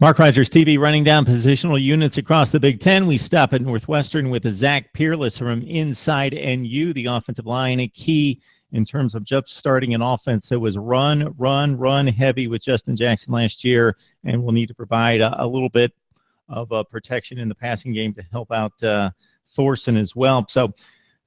Mark Rogers TV running down positional units across the Big Ten. We stop at Northwestern with Zach Pereles from inside NU, the offensive line, a key in terms of just starting an offense that was run heavy with Justin Jackson last year, and will need to provide a little bit of protection in the passing game to help out Thorson as well. So,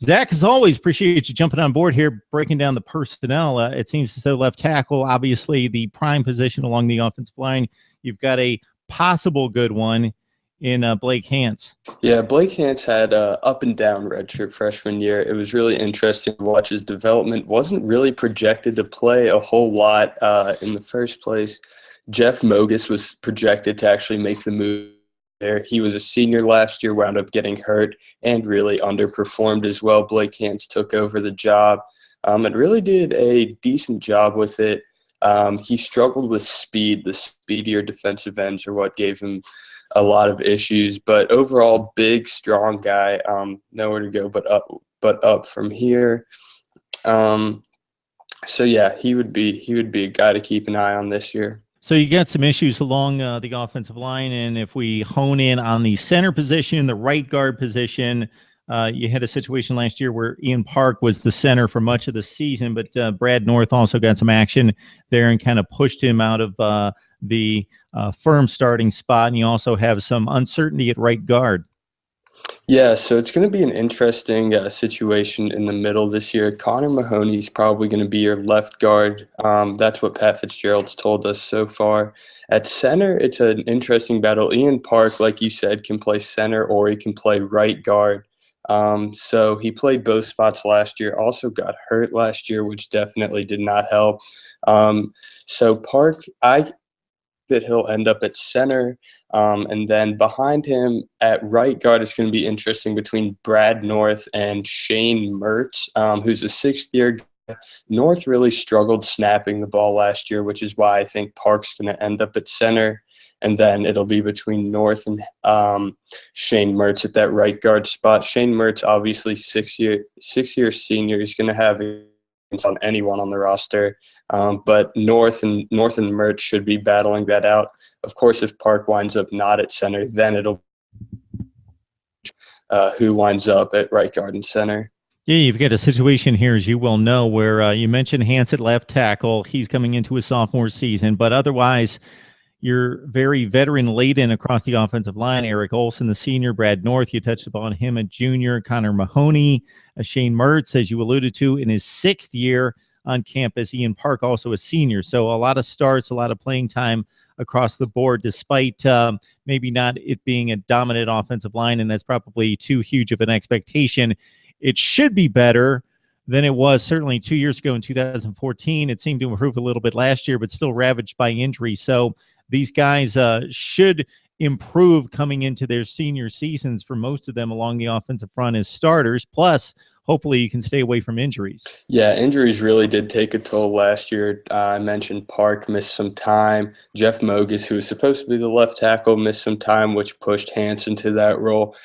Zach, as always, appreciate you jumping on board here, breaking down the personnel. It seems as though left tackle, obviously the prime position along the offensive line. You've got a possible good one in Blake Hance. Yeah, Blake Hance had up and down redshirt freshman year. It was really interesting to watch his development. Wasn't really projected to play a whole lot in the first place. Jeff Mogus was projected to actually make the move there. He was a senior last year, wound up getting hurt, and really underperformed as well. Blake Hance took over the job and really did a decent job with it. He struggled with speed. The speedier defensive ends are what gave him a lot of issues. But overall, big, strong guy. Nowhere to go but up from here. So yeah, he would be a guy to keep an eye on this year. So you got some issues along the offensive line, and if we hone in on the center position, the right guard position, you had a situation last year where Ian Park was the center for much of the season, but Brad North also got some action there and kind of pushed him out of the firm starting spot, and you also have some uncertainty at right guard. Yeah, so it's going to be an interesting situation in the middle this year. Connor Mahoney is probably going to be your left guard. That's what Pat Fitzgerald's told us so far. At center, it's an interesting battle. Ian Park, like you said, can play center or he can play right guard. So he played both spots last year, also got hurt last year, which definitely did not help. So Park, that he'll end up at center, and then behind him at right guard is going to be interesting between Brad North and Shane Mertz, who's a sixth-year guy. North really struggled snapping the ball last year, which is why I think Park's going to end up at center, and then it'll be between North and Shane Mertz at that right guard spot. Shane Mertz, obviously six-year senior, he's going to have on anyone on the roster, but North and Mertz should be battling that out. Of course, if Park winds up not at center, then it'll who winds up at right guard and center. Yeah, you've got a situation here, as you well know, where you mentioned Hance at left tackle. He's coming into his sophomore season, but otherwise you're very veteran-laden across the offensive line. Eric Olson, the senior, Brad North, you touched upon him, a junior, Connor Mahoney, Shane Mertz, as you alluded to, in his sixth year on campus. Ian Park, also a senior. So a lot of starts, a lot of playing time across the board, despite maybe not it being a dominant offensive line, and that's probably too huge of an expectation. It should be better than it was certainly 2 years ago in 2014. It seemed to improve a little bit last year, but still ravaged by injury. So these guys should improve coming into their senior seasons for most of them along the offensive front as starters. Plus, hopefully you can stay away from injuries. Yeah, injuries really did take a toll last year. I mentioned Park missed some time. Jeff Mogus, who was supposed to be the left tackle, missed some time, which pushed Hance into that role.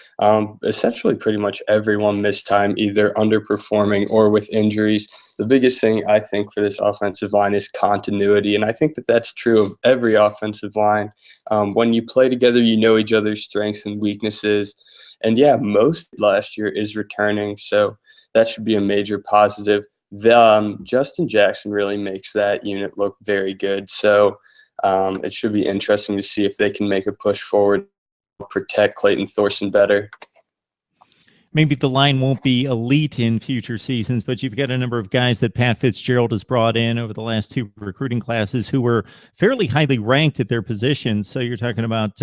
Essentially, pretty much everyone missed time, either underperforming or with injuries. The biggest thing I think for this offensive line is continuity, and I think that that's true of every offensive line. When you play together, you know each other's strengths and weaknesses. And yeah, most last year is returning, so that should be a major positive. Justin Jackson really makes that unit look very good, so it should be interesting to see if they can make a push forward, protect Clayton Thorson better. Maybe the line won't be elite in future seasons, but you've got a number of guys that Pat Fitzgerald has brought in over the last two recruiting classes who were fairly highly ranked at their positions. So you're talking about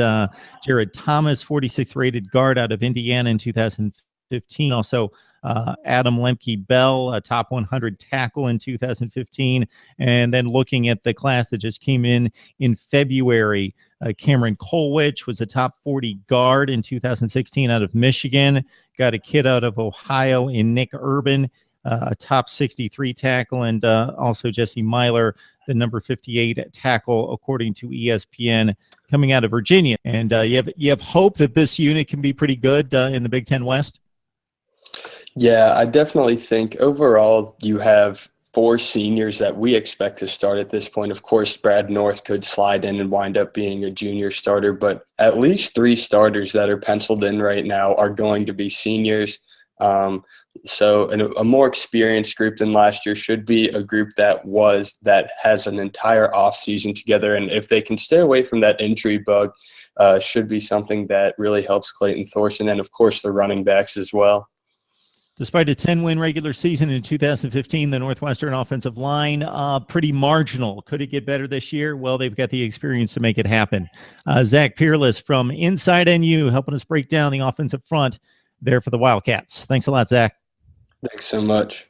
Jared Thomas, 46th rated guard out of Indiana in 2015. Also, Adam Lemke-Bell, a top 100 tackle in 2015. And then looking at the class that just came in February, Cameron Colwich was a top 40 guard in 2016 out of Michigan. Got a kid out of Ohio in Nick Urban, a top 63 tackle, and also Jesse Myler, the number 58 tackle, according to ESPN, coming out of Virginia. And you have hope that this unit can be pretty good in the Big Ten West? Yeah, I definitely think overall you have 4 seniors that we expect to start at this point. Of course, Brad North could slide in and wind up being a junior starter, but at least 3 starters that are penciled in right now are going to be seniors. So a more experienced group than last year should be a group that has an entire offseason together. And if they can stay away from that injury bug, should be something that really helps Clayton Thorson and, of course, the running backs as well. Despite a 10-win regular season in 2015, the Northwestern offensive line, pretty marginal. Could it get better this year? Well, they've got the experience to make it happen. Zach Peerless from Inside NU helping us break down the offensive front there for the Wildcats. Thanks a lot, Zach. Thanks so much.